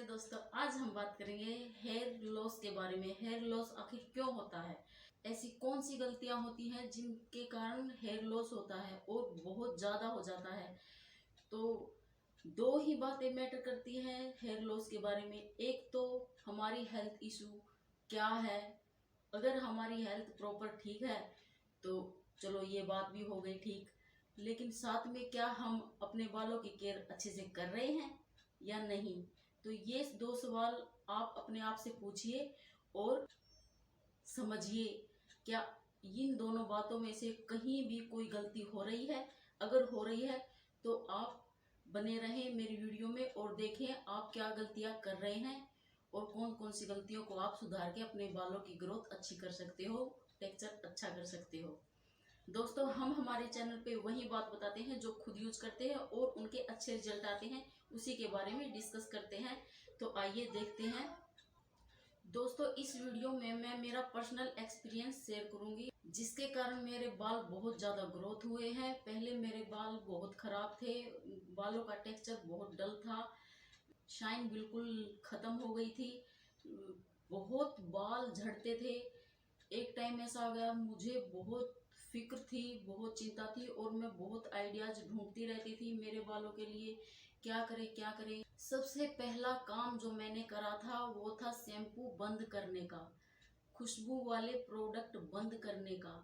नमस्ते दोस्तों, आज हम बात करेंगे हेयर लॉस के बारे में। हेयर लॉस आखिर क्यों होता है, ऐसी कौन सी गलतियां होती हैं जिनके कारण हेयर लॉस होता है और बहुत ज़्यादा हो जाता है। तो दो ही बातें मैटर करती हैं हेयर लॉस के बारे में। एक तो हमारी हेल्थ इशू क्या है। अगर हमारी हेल्थ प्रॉपर ठीक है तो चलो ये बात भी हो गई ठीक, लेकिन साथ में क्या हम अपने बालों की केयर अच्छे से कर रहे हैं या नहीं। तो ये दो सवाल आप अपने आप से पूछिए और समझिए क्या इन दोनों बातों में से कहीं भी कोई गलती हो रही है। अगर हो रही है तो आप बने रहें मेरी वीडियो में और देखें आप क्या गलतियां कर रहे हैं और कौन कौन सी गलतियों को आप सुधार के अपने बालों की ग्रोथ अच्छी कर सकते हो, टेक्सचर अच्छा कर सकते हो। दोस्तों, हम हमारे चैनल पे वही बात बताते हैं जो खुद यूज करते हैं और उनके अच्छे रिजल्ट आते हैं, उसी के बारे में डिस्कस करते हैं। तो आइए देखते हैं। दोस्तों, इस वीडियो में मैं मेरा पर्सनल एक्सपीरियंस शेयर करूंगी जिसके कारण मेरे बाल बहुत ज़्यादा ग्रोथ हुए हैं। पहले मेरे बाल बहुत ख़राब थे, बालों का टेक्सचर बहुत डल था, शाइन बिल्कुल ख़त्म हो गई थी, बहुत बाल झड़ते थे। एक टाइम ऐसा आ गया, मुझे बहुत फिक्र थी, बहुत चिंता थी और मैं बहुत आइडियाज ढूंढती रहती थी मेरे बालों के लिए, क्या करें क्या करें। सबसे पहला काम जो मैंने करा था वो था शैम्पू बंद करने का, खुशबू वाले प्रोडक्ट बंद करने का।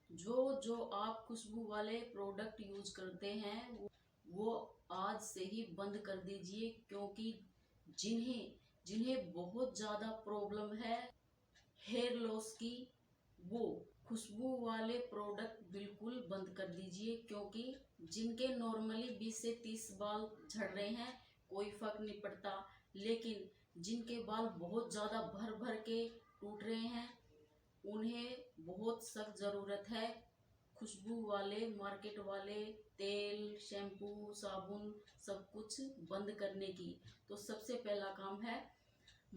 जो जो आप खुशबू वाले प्रोडक्ट यूज करते हैं वो आज से ही बंद कर दीजिए, क्योंकि जिन्हें जिन्हें बहुत ज़्यादा प्रॉब्लम है हेयर लॉस की, वो खुशबू वाले प्रोडक्ट बिल्कुल बंद कर दीजिए। क्योंकि जिनके नॉर्मली 20 से 30 बाल झड़ रहे हैं कोई फर्क नहीं पड़ता, लेकिन जिनके बाल बहुत ज़्यादा भर भर के टूट रहे हैं उन्हें बहुत सख्त ज़रूरत है खुशबू वाले मार्केट वाले तेल, शैम्पू, साबुन सब कुछ बंद करने की। तो सबसे पहला काम है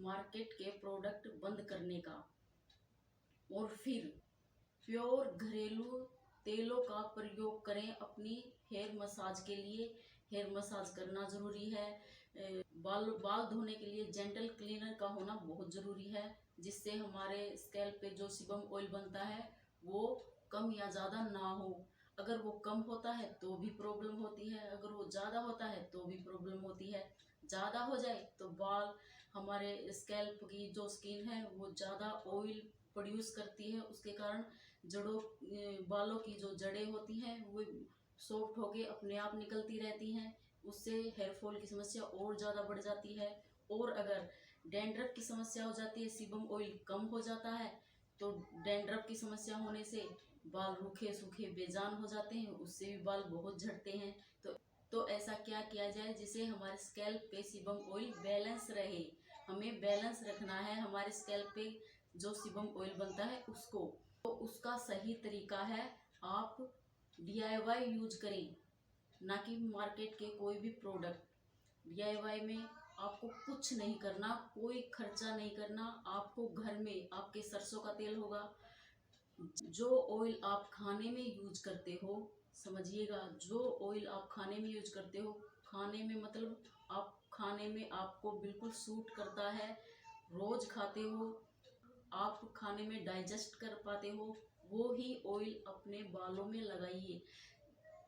मार्केट के प्रोडक्ट बंद करने का। और फिर प्योर घरेलू तेलों का प्रयोग करें अपनी हेयर मसाज के लिए। हेयर मसाज करना ज़रूरी है। बाल धोने के लिए जेंटल क्लीनर का होना बहुत ज़रूरी है, जिससे हमारे स्कैल्प पे जो सीबम ऑयल बनता है वो कम या ज़्यादा ना हो। अगर वो कम होता है तो भी प्रॉब्लम होती है, अगर वो ज़्यादा होता है तो भी प्रॉब्लम होती है। ज़्यादा हो जाए तो बाल, हमारे स्कैल्प की जो स्किन है वो ज़्यादा ऑयल प्रोड्यूस करती है, उसके कारण बालों की जो जड़ें होती हैं वो सॉफ्ट होके अपने आप निकलती रहती हैं, उससे हेयर फॉल की समस्या और ज़्यादा बढ़ जाती है। और अगर डैंड्रफ की समस्या हो जाती है, सीबम ऑयल कम हो जाता है, तो डैंड्रफ की समस्या होने से बाल रूखे सूखे बेजान हो जाते हैं, उससे भी बाल बहुत झड़ते हैं। तो ऐसा क्या किया जाए जिससे हमारे स्कैल्प पे सीबम ऑयल बैलेंस रहे। हमें बैलेंस रखना है हमारे स्कैल्प पे जो सीबम ऑयल बनता है उसको। तो उसका सही तरीका है आप DIY यूज करें, ना कि मार्केट के कोई भी प्रोडक्ट। DIY में आपको कुछ नहीं करना, कोई खर्चा नहीं करना। आपको घर में आपके सरसों का तेल होगा, जो ऑयल आप खाने में यूज करते हो, समझिएगा, जो ऑयल आप खाने में यूज करते हो, खाने में मतलब आप खाने में आपको बिल्कुल सूट करता है, रोज खाते हो, आप खाने में डाइजेस्ट कर पाते हो, वो ही ऑयल अपने बालों में लगाइए।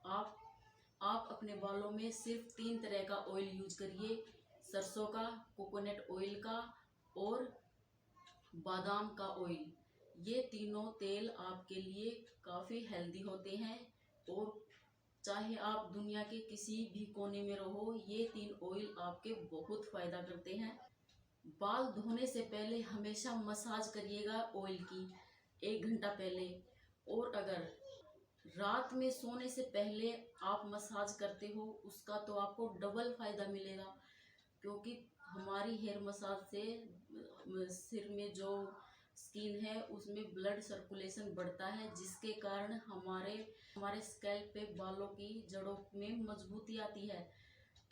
आप आप अपने बालों में सिर्फ 3 तरह का ऑयल यूज करिए, सरसों का, कोकोनट ऑयल का और बादाम का ऑयल। ये तीनों तेल आपके लिए काफ़ी हेल्दी होते हैं और चाहे आप दुनिया के किसी भी कोने में रहो, ये 3 ऑयल आपके बहुत फ़ायदा करते हैं। बाल धोने से पहले हमेशा मसाज करिएगा ऑयल की 1 घंटा पहले। और अगर रात में सोने से पहले आप मसाज करते हो उसका तो आपको डबल फायदा मिलेगा, क्योंकि हमारी हेयर मसाज से सिर में जो स्किन है उसमें ब्लड सर्कुलेशन बढ़ता है, जिसके कारण हमारे हमारे स्कैल्प पे बालों की जड़ों में मजबूती आती है।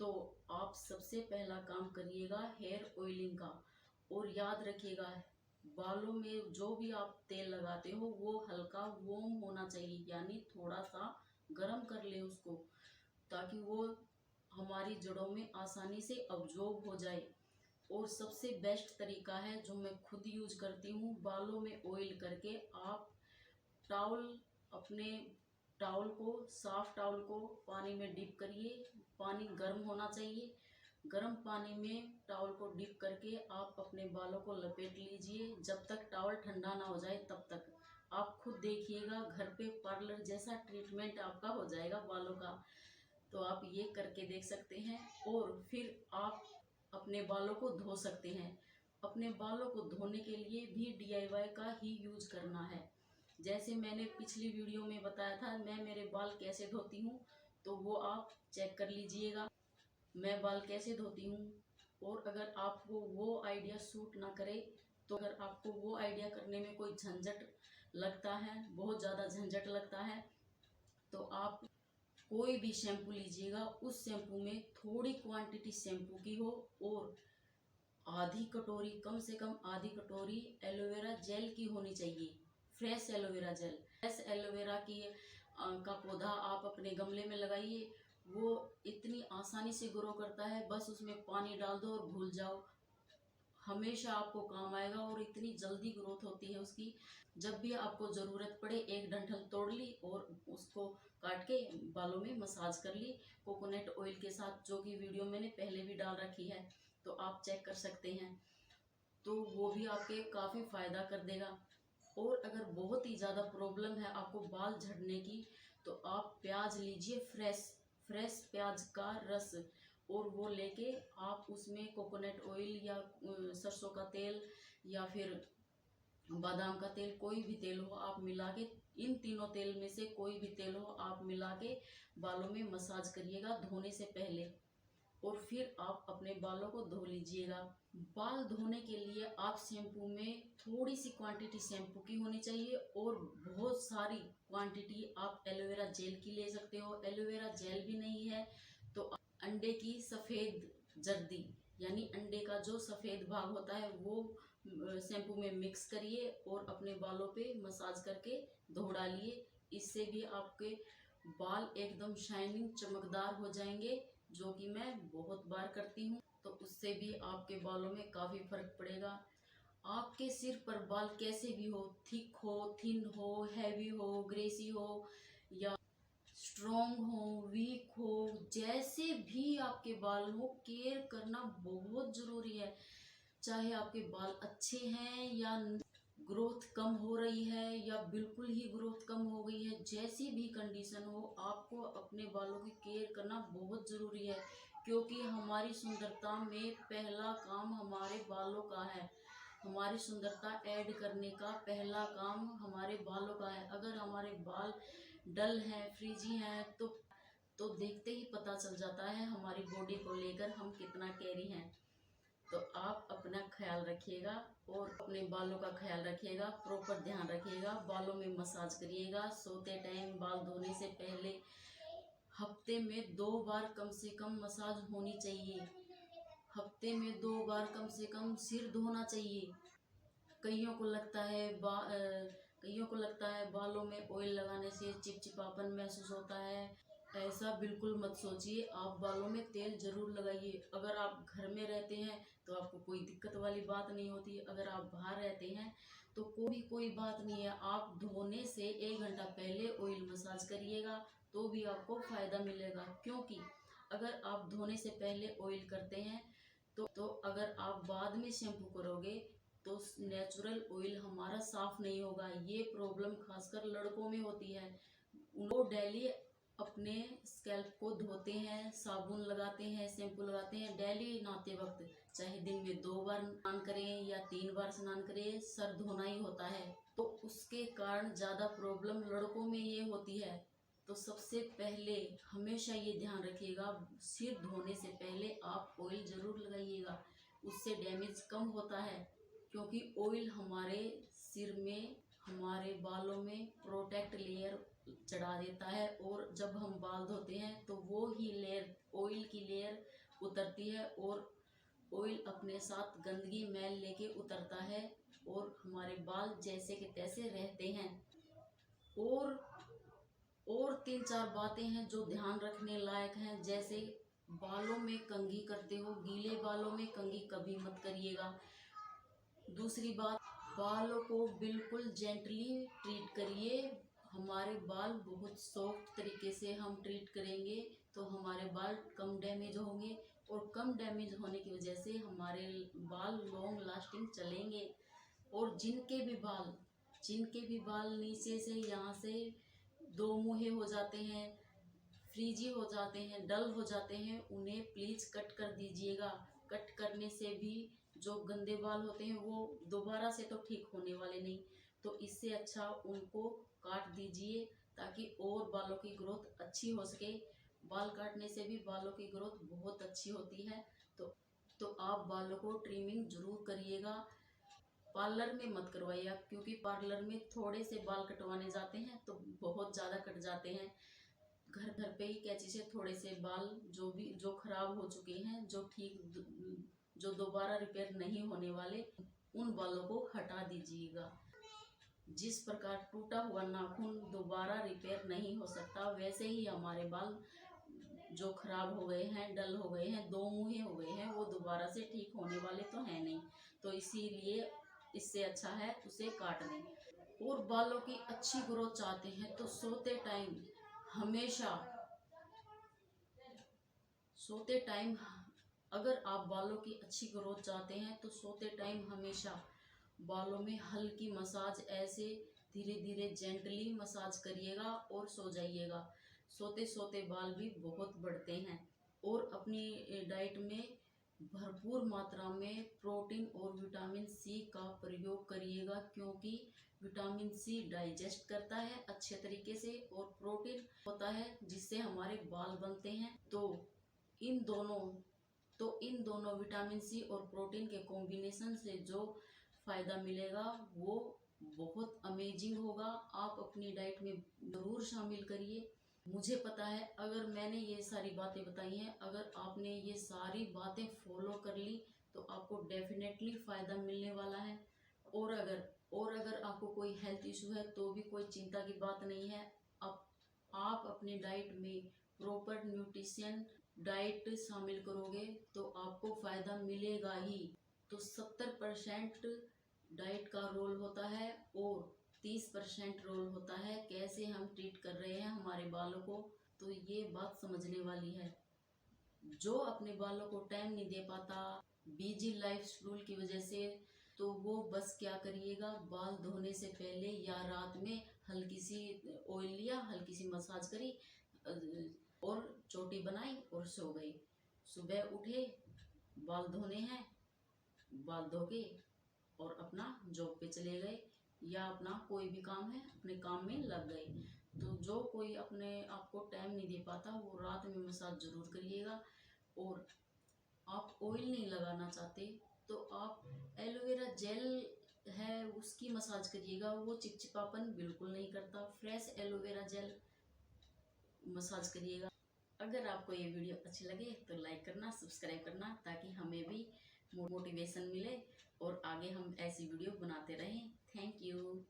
तो आप सबसे पहला काम करिएगा हेयर ऑयलिंग का। और याद रखिएगा बालों में जो भी आप तेल लगाते हो वो हल्का वार्म होना चाहिए, यानी थोड़ा सा गर्म कर ले उसको, ताकि वो हमारी जड़ों में आसानी से अब्जॉर्ब हो जाए। और सबसे बेस्ट तरीका है जो मैं खुद यूज करती हूँ, बालों में ऑयल करके आप टॉवल अपने टॉवल को साफ टॉवल को पानी में डिप करिए। पानी गर्म होना चाहिए। गर्म पानी में टॉवल को डिप करके आप अपने बालों को लपेट लीजिए जब तक टॉवल ठंडा ना हो जाए तब तक। आप खुद देखिएगा घर पे पार्लर जैसा ट्रीटमेंट आपका हो जाएगा बालों का। तो आप ये करके देख सकते हैं और फिर आप अपने बालों को धो सकते हैं। अपने बालों को धोने के लिए भी DIY का ही यूज करना है। जैसे मैंने पिछली वीडियो में बताया था मैं मेरे बाल कैसे धोती हूँ, तो वो आप चेक कर लीजिएगा मैं बाल कैसे धोती हूँ। और अगर आपको वो आइडिया सूट ना करे, तो अगर आपको वो आइडिया करने में कोई झंझट लगता है, बहुत ज़्यादा झंझट लगता है, तो आप कोई भी शैम्पू लीजिएगा, उस शैम्पू में थोड़ी क्वांटिटी शैम्पू की हो और आधी कटोरी, कम से कम आधी कटोरी एलोवेरा जेल की होनी चाहिए। Fresh aloe vera gel, fresh aloe vera की का पौधा आप अपने गमले में लगाइए। वो इतनी आसानी से ग्रो करता है, बस उसमें पानी डाल दो और भूल जाओ, हमेशा आपको काम आएगा और इतनी जल्दी ग्रोथ होती है उसकी। जब भी आपको ज़रूरत पड़े एक डंठल तोड़ ली और उसको काट के बालों में मसाज कर ली कोकोनट ऑयल के साथ, जो कि वीडियो मैंने पहले भी डाल रखी है, तो आप चेक कर सकते हैं। तो वो भी आपके काफ़ी फ़ायदा कर देगा। और अगर बहुत ही ज़्यादा प्रॉब्लम है आपको बाल झड़ने की, तो आप प्याज लीजिए, फ्रेश प्याज का रस, और वो लेके आप उसमें कोकोनट ऑयल या सरसों का तेल या फिर बादाम का तेल, कोई भी तेल हो आप मिला के, इन तीनों तेल में से कोई भी तेल हो आप मिला के बालों में मसाज करिएगा धोने से पहले, और फिर आप अपने बालों को धो लीजिएगा। बाल धोने के लिए आप शैम्पू में थोड़ी सी क्वांटिटी शैम्पू की होनी चाहिए और बहुत सारी क्वांटिटी आप एलोवेरा जेल की ले सकते हो। एलोवेरा जेल भी नहीं है तो अंडे की सफ़ेद जर्दी, यानी अंडे का जो सफ़ेद भाग होता है वो शैम्पू में मिक्स करिए और अपने बालों पे मसाज करके धो डालिए। इससे भी आपके बाल एकदम शाइनिंग चमकदार हो जाएंगे, जो कि मैं बहुत बार करती हूँ, तो उससे भी आपके बालों में काफ़ी फर्क पड़ेगा। आपके सिर पर बाल कैसे भी हो, थिक हो, थिन हो, हैवी हो, ग्रेसी हो या स्ट्रॉन्ग हो, वीक हो, जैसे भी आपके बाल हो, केयर करना बहुत ज़रूरी है। चाहे आपके बाल अच्छे हैं या ग्रोथ कम हो रही है या बिल्कुल ही ग्रोथ कम हो गई है, जैसी भी कंडीशन हो, आपको अपने बालों की केयर करना बहुत ज़रूरी है, क्योंकि हमारी सुंदरता में पहला काम हमारे बालों का है। हमारी सुंदरता ऐड करने का पहला काम हमारे बालों का है। अगर हमारे बाल डल हैं, फ्रीजी हैं, तो देखते ही पता चल जाता है हमारी बॉडी को लेकर हम कितना कैरी हैं। तो आप अपना ख्याल रखिएगा और अपने बालों का ख्याल रखिएगा, प्रॉपर ध्यान रखिएगा, बालों में मसाज करिएगा। सोते टाइम, बाल धोने से पहले हफ्ते में 2 बार कम से कम मसाज होनी चाहिए। हफ्ते में 2 बार कम से कम सिर धोना चाहिए। कईयों को लगता है कईयों को लगता है बालों में ऑयल लगाने से चिपचिपापन महसूस होता है। ऐसा बिल्कुल मत सोचिए। आप बालों में तेल जरूर लगाइए। अगर आप घर में रहते हैं तो आपको कोई दिक्कत वाली बात नहीं होती। अगर आप बाहर रहते हैं तो कोई बात नहीं है। आप धोने से 1 घंटा पहले ऑयल मसाज करिएगा तो भी आपको फ़ायदा मिलेगा, क्योंकि अगर आप धोने से पहले ऑयल करते हैं तो अगर आप बाद में शैम्पू करोगे तो नेचुरल ऑयल हमारा साफ नहीं होगा। ये प्रॉब्लम खासकर लड़कों में होती है। वो डेली अपने स्कैल्प को धोते हैं, साबुन लगाते हैं, शैम्पू लगाते हैं, डेली नहाते वक्त, चाहे दिन में 2 बार स्नान करें या 3 बार स्नान करें, सर धोना ही होता है। तो उसके कारण ज़्यादा प्रॉब्लम लड़कों में ये होती है। तो सबसे पहले हमेशा ये ध्यान रखिएगा, सिर धोने से पहले आप ऑयल ज़रूर लगाइएगा। उससे डैमेज कम होता है, क्योंकि ऑयल हमारे सिर में, हमारे बालों में प्रोटेक्ट लेयर चढ़ा देता है, और जब हम बाल धोते हैं तो वो ही लेयर, ऑयल की लेयर उतरती है और ऑयल अपने साथ गंदगी मैल लेके उतरता है और हमारे बाल जैसे के तैसे रहते हैं। और 3-4 बातें हैं जो ध्यान रखने लायक हैं, जैसे बालों में कंघी करते हो, गीले बालों में कंघी कभी मत करिएगा। दूसरी बात, बालों को बिल्कुल जेंटली ट्रीट करिए। हमारे बाल बहुत सॉफ्ट तरीके से हम ट्रीट करेंगे तो हमारे बाल कम डैमेज होंगे, और कम डैमेज होने की वजह से हमारे बाल लॉन्ग लास्टिंग चलेंगे। और जिनके भी बाल नीचे से यहाँ से दो मुँहे हो जाते हैं, फ्रीजी हो जाते हैं, डल हो जाते हैं, उन्हें प्लीज कट कर दीजिएगा। कट करने से भी जो गंदे बाल होते हैं वो दोबारा से तो ठीक होने वाले नहीं, तो इससे अच्छा उनको काट दीजिए ताकि और बालों की ग्रोथ अच्छी हो सके। बाल काटने से भी बालों की ग्रोथ बहुत अच्छी होती है। तो आप बालों को ट्रिमिंग जरूर करिएगा। पार्लर में मत करवाइए आप, क्योंकि पार्लर में थोड़े से बाल कटवाने जाते हैं तो बहुत ज़्यादा कट जाते हैं। घर पे ही कैंची से थोड़े से बाल जो खराब हो चुके हैं, जो दोबारा रिपेयर नहीं होने वाले, उन बालों को हटा दीजिएगा। जिस प्रकार टूटा हुआ नाखून दोबारा रिपेयर नहीं हो सकता, वैसे ही हमारे बाल जो खराब हो गए हैं, डल हो गए हैं, दो मुँहे हो गए हैं, वो दोबारा से ठीक होने वाले तो हैं नहीं। तो इसीलिए इससे अच्छा है उसे काट दें। और बालों की अच्छी ग्रोथ चाहते हैं तो सोते टाइम अगर आप बालों की अच्छी ग्रोथ चाहते हैं तो सोते टाइम हमेशा बालों में हल्की मसाज, ऐसे धीरे धीरे जेंटली मसाज करिएगा और सो जाइएगा। सोते सोते बाल भी बहुत बढ़ते हैं। और अपनी डाइट में भरपूर मात्रा में प्रोटीन और विटामिन सी का प्रयोग करिएगा, क्योंकि विटामिन सी डाइजेस्ट करता है अच्छे तरीके से, और प्रोटीन होता है जिससे हमारे बाल बनते हैं। इन दोनों विटामिन सी और प्रोटीन के कॉम्बिनेशन से जो फायदा मिलेगा वो बहुत अमेजिंग होगा। आप अपनी डाइट में जरूर शामिल करिए। मुझे पता है अगर मैंने ये सारी बातें बताई हैं, अगर आपने ये सारी बातें फॉलो कर ली तो आपको डेफिनेटली फ़ायदा मिलने वाला है। और अगर आपको कोई हेल्थ इशू है तो भी कोई चिंता की बात नहीं है। आप अपनी डाइट में प्रॉपर न्यूट्रिशन डाइट शामिल करोगे तो आपको फ़ायदा मिलेगा ही। तो 70% डाइट का रोल होता है और 30% रोल होता है कैसे हम ट्रीट कर रहे हैं हमारे बालों को। तो ये बात समझने वाली है। जो अपने बालों को टाइम नहीं दे पाता बिजी लाइफ शेड्यूल की वजह से, तो वो बस क्या करिएगा, बाल धोने से पहले या रात में हल्की सी ऑयल लिया, हल्की सी मसाज करी और चोटी बनाई और सो गई। सुबह उठे, बाल धोने हैं, बाल धो के और अपना जॉब पे चले गए, या अपना कोई भी काम है अपने काम में लग गए। तो जो कोई अपने आप को टाइम नहीं दे पाता वो रात में मसाज जरूर करिएगा। और आप ऑयल नहीं लगाना चाहते तो आप एलोवेरा जेल है उसकी मसाज करिएगा, वो चिपचिपापन बिल्कुल नहीं करता। फ्रेश एलोवेरा जेल मसाज करिएगा। अगर आपको ये वीडियो अच्छी लगे तो लाइक करना, सब्सक्राइब करना, ताकि हमें भी मोटिवेशन मिले और आगे हम ऐसी वीडियो बनाते रहें। Thank you.